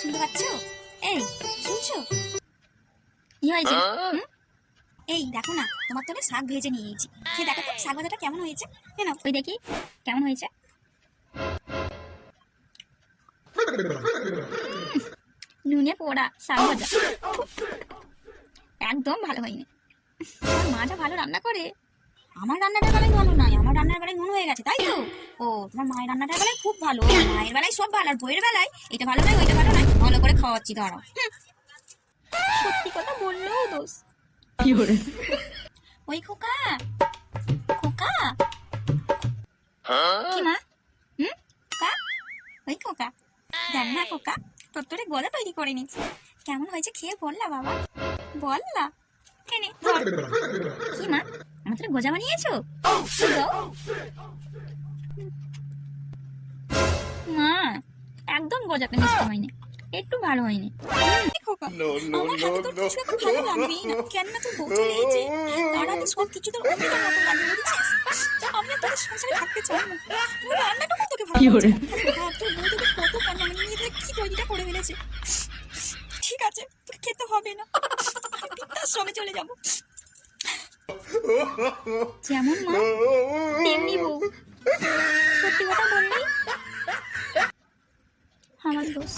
শুনতে পাচ্ছ? এই শুনছো? কি হয়েছে? এই দেখো না, তোমার তো শাক ভেজে নিয়েছি, খেয়ে দেখো তো শাক ভাজাটা কেমন হয়েছে। কেন ওই দেখি কেমন হয়েছে। নুনে পোড়া শাক ভাজা একদম ভালো হয়নি। আমার মা যা ভালো রান্না করে। আমার রান্নাটার বেলায় ভালো নয়, আমার রান্নার বেলায় নুন হয়ে গেছে, তাই তো? ও, তোমার মায়ের রান্নাটার বেলায় খুব ভালো, মায়ের বেলায় সব ভালো, আর বইয়ের বেলায় এটা ভালো নয় ওইটা ভালো নয়, ভালো করে খাওয়াচ্ছি ধরো। সত্যি কথা বললেও দোষ। কি করে? ওই খোকা, খোকা কি মা? খোকা, ওই খোকা, দেখ না খোকা, তোর তোরে গলা তৈরি করে নিচ্ছি। কেমন হয়েছে খেয়ে বললা বাবা, বললা। কেনে কি মা, আমার তোরে গোজা বানিয়েছো? মা একদম গোজাতে মিষ্টি হয়নি, একটু ভালো হয়নি। আমার হাতে তোর কিছু একটা ভালো লাগবেই না, কেন না তোর বউ চলে এসেছে, তার হাতে সব কিছু তোর অমৃতের মতো লাগবে, বুঝেছিস? আমি আর তোদের সংসারে থাকতে চাই না, আমার রান্নাটুকু তোকে ভালো লাগছে না। তোর বউ তোকে কত কান্না নিয়ে কি তৈরিটা করে ফেলেছে। ঠিক আছে, তোকে খেতে হবে না, বৃদ্ধাশ্রমে চলে যাবো। যেমন মা তেমনি বউ, সত্যি কথা বললেই আমার দোষ।